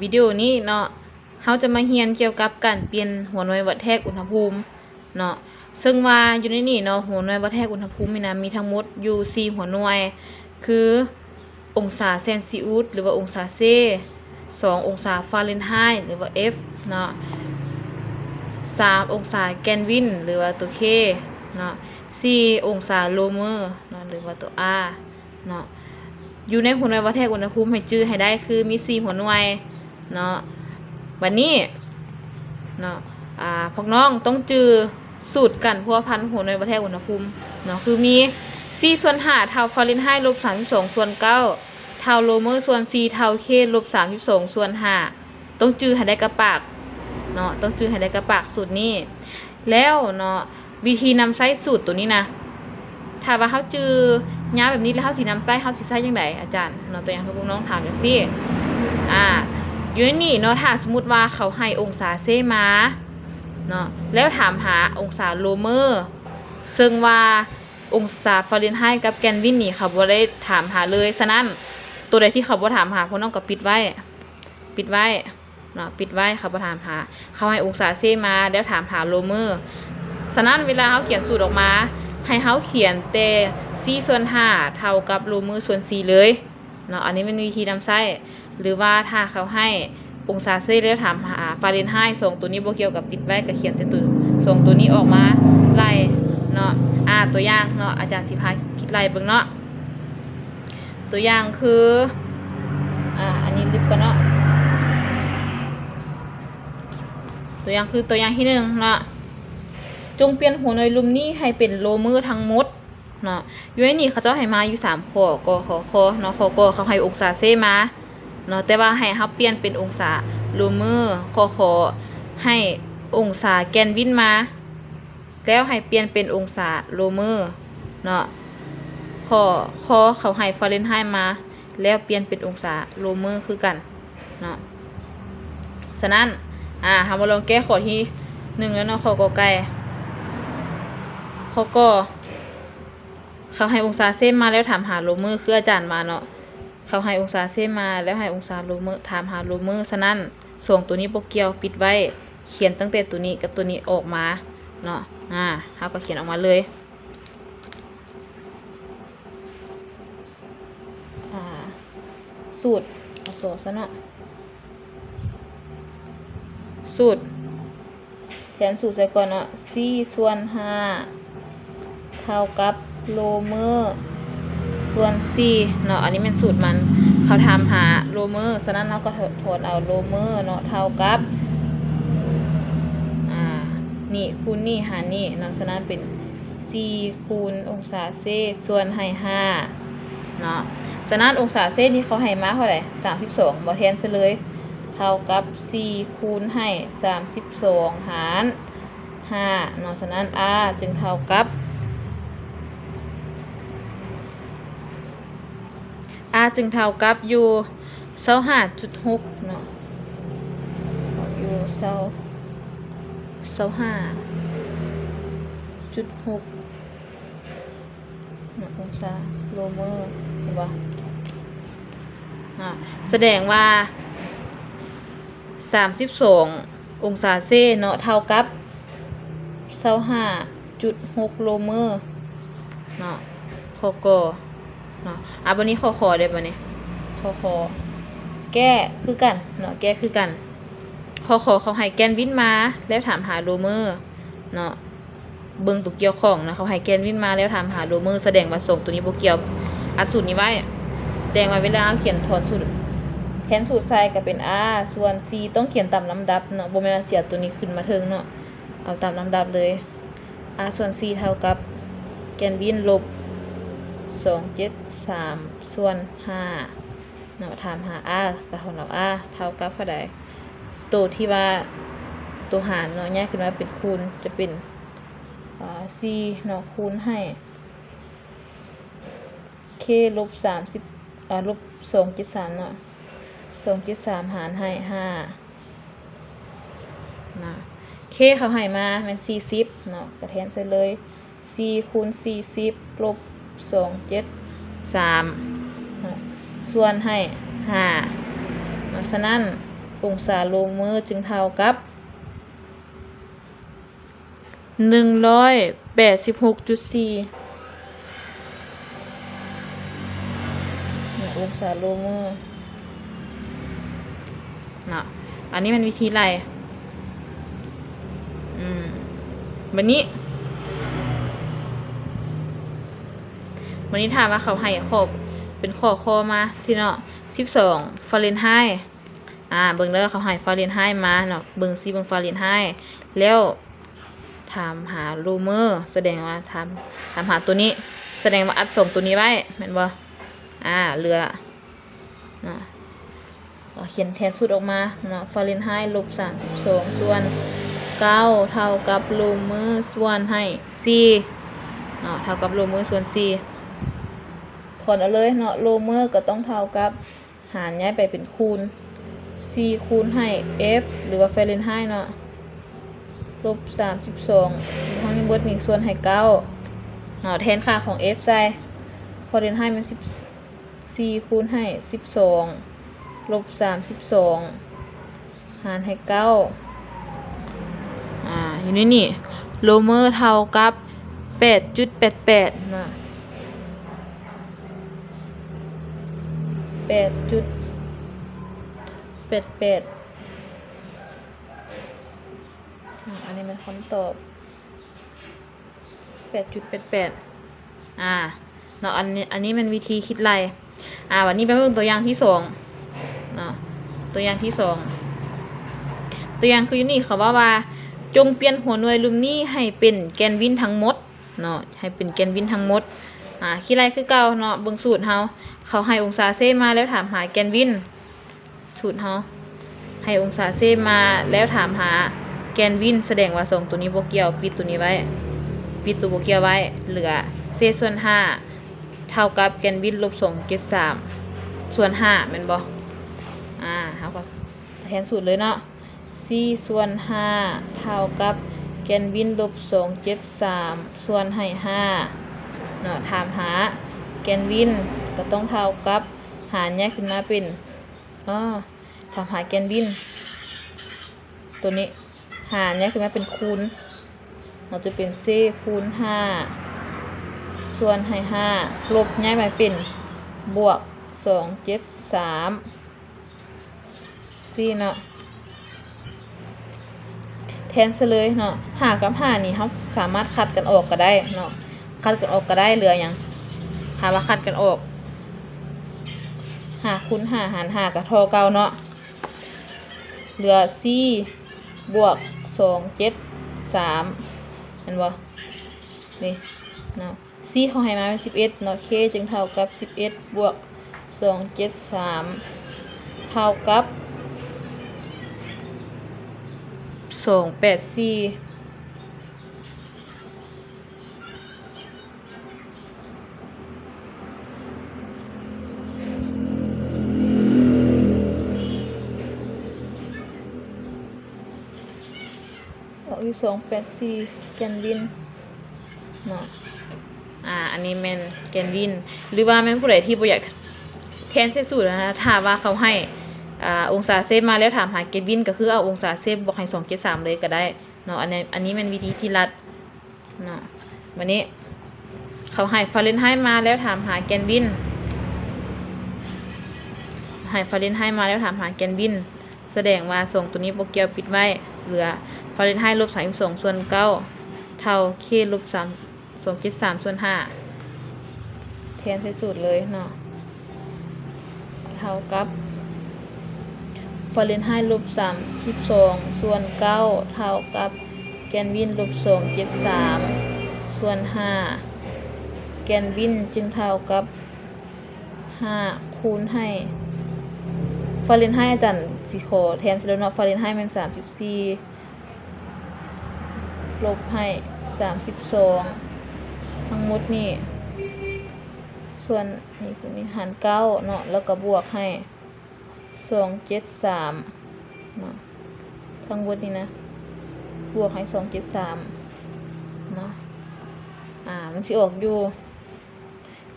วิดีโอนี้เนาะเราจะมาเรียนเกี่ยวกับการเปลี่ยนหัวหน่วยวัดแทกอุณหภูมิเนาะซึ่งว่าอยู่ในนี้เนาะหัวหน่วยวัดแทกอุณหภูมินะมีทั้งหมดอยู่4หัวหน่วยคือองศาเซนซิอุสหรือว่าองศาเซ2องศาฟาเรนไฮต์หรือว่า F เนาะ3องศาแกลวินหรือว่าตัว K เนาะ4องศาโลเมอร์เนาะหรือว่าตัว R เนาะอยู่ในหัวหน่วยวัดแทกอุณหภูมิให้จื้อให้ได้คือมี4หัวหน่วยเนาะวันนี้เนาะพวกน้องต้องจื้อสูตรกันพัวพันหัวหน่วยวัดแทกอุณหภูมิเนาะคือมี4ส่วน5เท่าฟาเรนไฮต์ลบ32ส่วน9เท่าโลเมอร์ส่วน4เท่า K ลบ32ส่วน5ต้องจื้อให้ได้กระปากเนาะต้องจื้อให้ได้กระปากสูตรนี้แล้วเนาะวิธีนำใช้สูตรตัวนี้นะถ้าว่าเขาจื้อยาแบบนี้แล้วเขาสินำใช้เขาสิใช้ยังไงอาจารย์เนาะตัวอย่างคือพวกน้องถามอย่างซี่อยู่ในนี่เนาะถ้าสมมติว่าเขาให้องศาเซมาเนาะแล้วถามหาองศาโลเมอร์ซึ่งว่าองศาฟาเรนไฮต์กับแกลวินนี่เขาบ่ได้ถามหาเลยฉะนั้นตัวใดที่เขาบ่ถามหาพวกน้องก็ปิดไว้เนาะปิดไว้เขาบ่ถามหาเขาให้องศาเซมาแล้วถามหาโลเมอร์ฉะนั้นเวลาเขาเขียนสูตรออกมาให้เขาเขียนแต่4ส่วน5เท่ากับโลเมอร์ส่วน4เลยเนาะอันนี้เป็นวิธีนำใช้หรือว่าถ้าเขาให้องศาเซลแล้วถามหาฟาเรนไฮต์ส่งตัวนี้บ่เกี่ยวกับปิดไว้ก็เขียนแต่ตัวส่งตัวนี้ออกมาไล่เนาะตัวอย่างเนาะอาจารย์สิพาคิดไล่เบิ่งเนาะตัวอย่างคืออันนี้ลิบกันเนาะตัวอย่างคือตัวอย่างที่1เนาะจงเปลี่ยนหัวหน่วยลุมนี้ให้เป็นโลเมอร์ทั้งหมดเนาะอยู่ในนี้เขาจะให้มาอยู่3ข้อกขเนาะขเขาให้องศาเซมาเนาะแต่ว่าให้เฮาเปลี่ยนเป็นองศาโลเมอร์ขให้องศาแกลวินมาแล้วให้เปลี่ยนเป็นองศาโลเมอร์เนาะขเขาให้ฟาเรนไฮต์มาแล้วเปลี่ยนเป็นองศาโลเมอร์คือกันเนาะฉะนั้นเฮามาลองแก้ข้อที่1แล้วเนาะข้อกอไก่ข้อก็เขาให้องศาเซมมาแล้วถามหาโลเมอร์คืออาจารย์มาเนาะเขาให้องศาเซมมาแล้วให้องศาโลเมอร์ถามหาโลเมอร์ฉะนั้นส่งตัวนี้บ่เกี่ยวปิดไว้เขียนตั้งแต่ตัวนี้กับตัวนี้ออกมาเนาะเขาก็เขียนออกมาเลยสูตรโซซะเนาะสูตรแทนสูตรใส่ก่อนเนาะ4ส่วน5เท่ากับโลเมอร์ส่วน4เนาะอันนี้เป็นสูตรมันเขาถามหาโลเมอร์ฉะนั้นเราก็ถอดเอาโลเมอร์เนาะเท่ากับนี่คูณนี่หารนี่เนาะฉะนั้นเป็น4คูณองศาเซส่วนให้5เนาะฉะนั้นองศาเซนี่เขาให้มาเท่าไหร่32บ่แทนซะเลยเท่ากับ4คูณให้32หาร5เนาะฉะนั้น r จึงเท่ากับอยู่25.6เนาะอยู่25.6องศาโลเมอร์เห็นปะแสดงว่า32องศาเซเนาะเท่ากับ25.6โลเมอร์เนาะข้อกอเนาะวันนี้ข้อได้ป่ะเนี่ยข้อแก้คือกันเนาะแก้คือกันข้อเขาให้แกลวินมาแล้วถามหาโลเมอร์เนาะเบิ่งตัวเกี่ยวของนะเขาให้แกลวินมาแล้วถามหาโลเมอร์แสดงว่าส่งตัวนี้บ่เกี่ยวอัดสูตรนี้ไว้แสดงว่าเวลาเขียนถอนสูตรแทนสูตรใส่ก็เป็น r ส่วน c ต้องเขียนตามลำดับเนาะบ่แม่นเสียตัวนี้ขึ้นมาเทิงเนาะเอาตามลำดับเลย r ส่วน c เท่ากับแกลวินลบ273ส่วน5เนาะถามหา r ก็ของเรา r เท่ากับเท่าใดตัวที่ว่าตัวหารเนาะแยกขึ้นมาเป็นคูณจะเป็นc เนาะคูณให้ k ลบ30ลบ273เนาะ273หารให้5นะk เขาให้มามัน40เนาะกระแทนใส่เลย4คูณ40ลบ273ส่วนให้5เพราะฉะนั้น องศาโลเมอร์จึงเท่ากับ186.4องศาโลเมอร์นะอันนี้มันวิธีไล่วันนี้ถามว่าเขาให้ข้อเป็นข้อมาสิเนาะ12ฟาเรนไฮต์เบิ่งเด้อเขาให้ฟาเรนไฮต์มาเนาะเบิ่งฟาเรนไฮต์แล้วถามหาโลเมอร์แสดงว่าถามหาตัวนี้แสดงว่าอัดส่งตัวนี้ไว้แม่นบ่เหลือเนาะเขียนแทนสูตรออกมาเนาะฟาเรนไฮต์-32ส่วน9เท่ากับโลเมอร์ส่วนให้4เนาะเท่ากับโลเมอร์ส่วน4ถอนเอาเลยเนาะโลเมอร์ก็ต้องเท่ากับหารย้ายไปเป็นคูณ4คูณให้ f หรือว่าฟาเรนไฮต์เนาะ-32ทั้งนี้เบิด1ส่วนให้9เนาะแทนค่าของ f ใส่ฟาเรนไฮต์มัน14คูณให้12-32หารให้9อยู่ในนี่โลเมอร์เท่ากับ 8.88 นะ8.88อันนี้มันคำตอบ 8.88 เนาะอันนี้มันวิธีคิดไล่วันนี้ไปเบิ่งตัวอย่างที่2เนาะตัวอย่างที่2ตัวอย่างคืออยู่นี่เขาว่าจงเปลี่ยนหัวหน่วยลุมนี้ให้เป็นแกนวินทั้งหมดเนาะให้เป็นแกนวินทั้งหมดคิดไล่คือเก่าเนาะเบิ่งสูตรเขาให้องศาเซมาแล้วถามหาแกนวินสูตรให้องศาเซมาแล้วถามหาแกนวินแสดงว่า2ตัวนี้บ่เกี่ยวปิดตัวนี้ไว้ปิดตัวบ่เกี่ยวไว้เหลือเศษส่วน5เท่ากับแกนวิน-273ส่วน5แม่นบ่เฮาก็แทนสูตรเลยเนาะ4ส่วน5เท่ากับแกนวิน-273ส่วนให้5เนาะถามหาแกนวินก็ต้องเท่ากับหารแยกขึ้นมาเป็นถามหาแกนวินตัวนี้หารแยกขึ้นมาเป็นคูณเราจะเป็นเซคูณ5ส่วนให้5ลบย้ายมาเป็นบวก273เนาะแทนซะเลยเนาะ5กับ5นี่เฮาสามารถคัดกันออกก็ได้เนาะคัดกันออกก็ได้เหลือหยังหาว่าคัดกันออก5คูณ5หาร5ก็เท่าเก่าเนาะเหลือ4บวก273เห็นบ่นี่เนาะ4เขาให้มาเป็น11เนาะ k จึงเท่ากับ11บวก273เท่ากับ284284แกนวินเนาะอันนี้แม่นแกนวินหรือว่าแม่นผู้ใดที่บ่อยากแทนใส่สูตรนะถ้าว่าเขาให้องศาเซฟมาแล้วถามหาแกนวินก็คือเอาองศาเซฟบอกให้273เลยก็ได้เนาะอันนี้มันวิธีที่รัดเนาะวันนี้เขาให้ฟาเรนไฮต์มาแล้วถามหาแกนวินให้ฟาเรนไฮต์มาแล้วถามหาแกนวินแสดงว่าส่งตัวนี้โปรแกรมปิดไว้เหลือฟาเรนไฮต์-32ส่วน9เท่า k -273ส่วน5แทนใส่สูตรเลยเนาะเท่ากับฟาเรนไฮต์-32ส่วน9เท่ากับแกนวิน-273ส่วน5แกนวินจึงเท่ากับ5คูณให้ฟาเรนไฮต์อาจารย์สิขอแทนสิแล้วเนาะฟาเรนไฮต์มัน34ลบให้32ทั้งหมดนี่ส่วนนี่คือนี่หาร9เนาะแล้วก็บวกให้273เนาะทั้งหมดนี่นะบวกให้273เนาะมันสิออกอยู่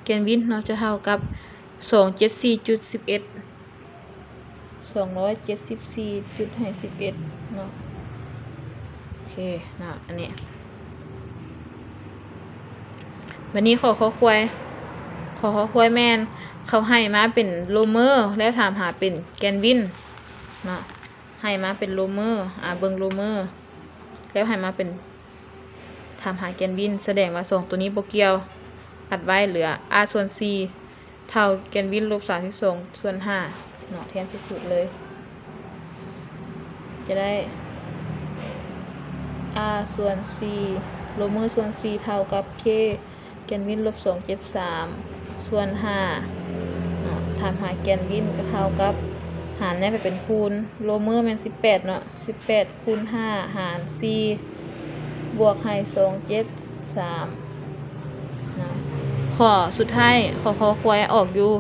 แกนวินเนาะจะเท่ากับ274.11 274.51เนาะโอเคเนาะอันนี้วันนี้ขอควายแมนเขาให้มาเป็นโลเมอร์แล้วถามหาเป็นแกนวินเนาะให้มาเป็นโลเมอร์เบิ่งโลเมอร์แล้วให้มาเป็นถามหาแกนวินแสดงว่า2ตัวนี้บ่เกี่ยวอัดไว้เหลือ r ส่วน c เท่าแกนวินลบ32ส่วน5เนาะแทนที่สุดเลยจะได้ r ส่วน c โลเมอร์ส่วน c เท่ากับ k แกนวินลบ273ส่วน5เนาะถามหาแกนวินก็เท่ากับหารได้ไปเป็นคูณโลเมอร์มัน18เนาะ18คูณ5หาร4บวกให้273เนาะข้อสุดท้ายข้อควายออกอยู่295.5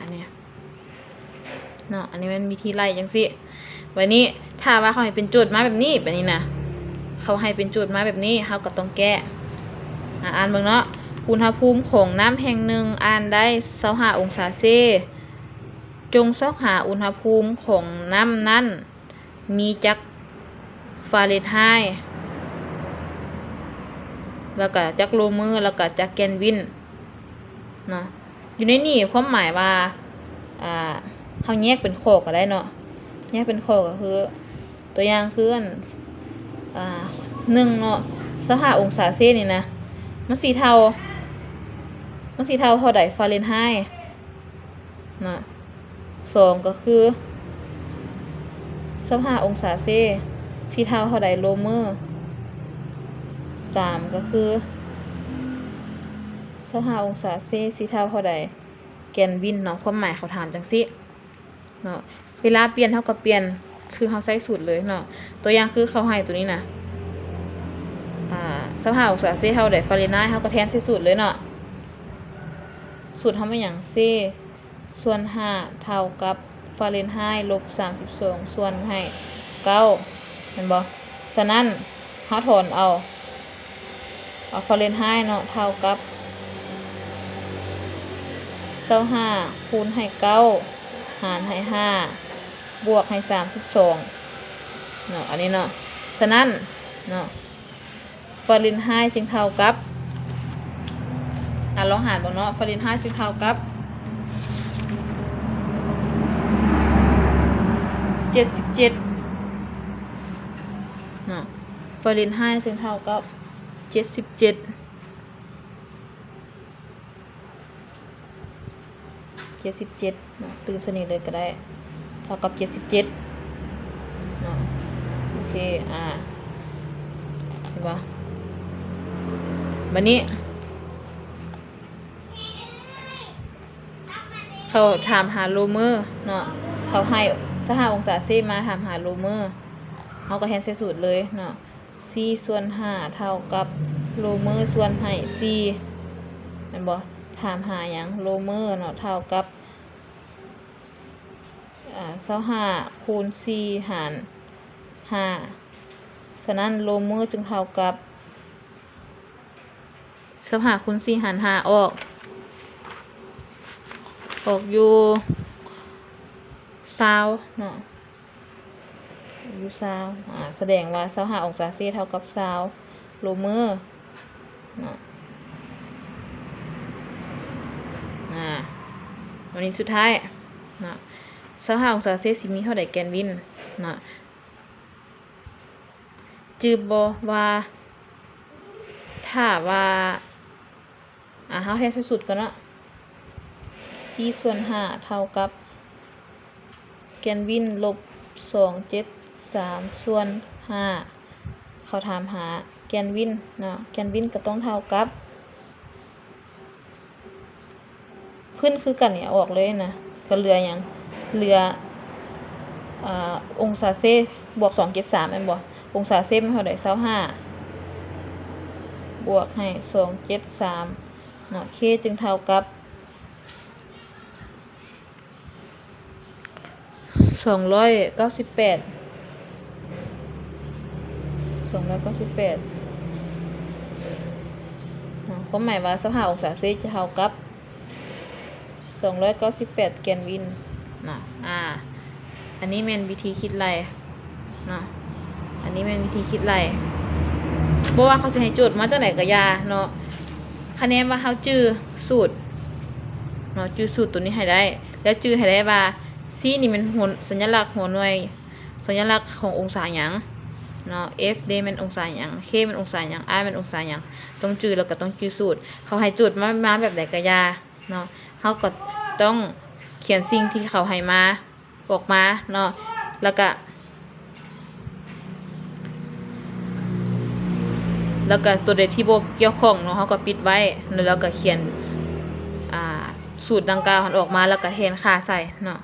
อันเนี้ยเนาะอันนี้มันมีที่ไล่จังสิวันนี้ถ้าว่าเขาให้เป็นโจทย์มาแบบนี้นะเขาให้เป็นโจทย์มาแบบนี้เขาก็ต้องแก้อ่านเบิ่งเนาะอุณหภูมิของน้ำแห่งหนึ่งอ่านได้25องศาเซจงซอกหาอุณหภูมิของน้ำนั้นมีจักฟาเรนไฮต์แล้วก็จักโลเมอร์แล้วก็จักแกนวินเนาะอยู่ในนี่ความหมายว่าเขาแยกเป็นข้อก็ได้เนาะแยกเป็นข้อก็คือตัวอย่างคือ1เนาะ25องศาเซนนี่นะมันสีเทาเท่าใดฟาเรนไฮต์เนาะ2ก็คือ25องศาเซสีเทาเท่าใดโลเมอร์3ก็คือ25องศาเซสีเทาเท่าใดแกนวินเนาะความหมายเขาถามจังซี่เนาะเวลาเปลี่ยนเท่ากับเปลี่ยนคือเขาใช้สูตรเลยเนาะตัวอย่างคือเขาให้ตัวนี้นะ25องศาเซเท่าใดฟาเรนไฮต์เขาก็แทนใช้สูตรเลยเนาะสูตรทำเป็นอย่างเซส่วน5เท่ากับฟาเรนไฮต์ลบ32ส่วนให้9เห็นบ่ฉะนั้นเขาถอนเอาฟาเรนไฮต์เนาะเท่ากับ25คูณให้9หารให้5บวกให้32เนาะอันนี้เนาะฉะนั้นเนาะฟาเรนไฮต์จึงเท่ากับลองหารบ่เนาะฟาเรนไฮต์จึงเท่ากับ77เนาะฟาเรนไฮต์จึงเท่ากับ77เนาะตื่นสนิทเลยก็ได้เท่ากับ77เนาะโอเคเห็นปะวันนี้เขาถามหาโลเมอร์เนาะเขาให้25องศาเซมาถามหาโลเมอร์เขาก็แทนใส่สูตรเลยเนาะc ส่วน5เท่ากับโลเมอร์ส่วนให้ c เห็นบ่ถามหาอย่างโลเมอร์เนาะเท่ากับ25คูณ4หาร5ฉะนั้นโลเมอร์จึงเท่ากับ25คูณ4หาร5ออกอยู่20เนาะอยู่20แสดงว่า25องศาเซเท่ากับ20โลเมอร์เนาะวันนี้สุดท้ายเนาะ25องศาเซลเซียสมีเท่าใดแกนวินเนาะจือบ่ว่าถ้าว่าเฮาแทนสุดๆก่อนเนาะc ส่วน5เท่ากับแกนวินลบ273ส่วน5เขาถามหาแกนวินเนาะแกนวินก็ต้องเท่ากับขึ้นคือกันเนี่ยออกเลยนะก็เหลืออย่างเหลือองศาเซบวก273แม่นบ่องศาเซมันเท่าใด25บวกให้273เนาะ k จึงเท่ากับ298 298ความหมายว่า25องศาเซลเซียสจะเท่ากับ298แกลวินเนาะอันนี้แม่นวิธีคิดไล่เนาะอันนี้แม่นวิธีคิดไล่บ่ว่าเขาสิให้โจทย์มาจังได๋ก็อย่าเนาะคะแนนว่าเฮาจื้อสูตรเนาะจื้อสูตรตัวนี้ให้ได้ แล้วจื้อให้ได้ว่า C นี่มันสัญลักษณ์หัวหน่วยสัญลักษณ์ขององศาหยังเนาะ F D มันองศาหยัง K มันองศาหยัง R มันองศาหยังต้องจื้อแล้วก็ต้องจื้อสูตรเขาให้โจทย์มาแบบใดก็อย่าเนาะเฮาก็ต้องเขียนสิ่งที่เขาให้มาออกมาเนาะแล้วก็ตัวใดที่บ่เกี่ยวข้องเนาะเฮาก็ปิดไว้แล้วก็เขียนสูตรดังกล่าวหันออกมาแล้วก็แทนค่าใส่เนาะ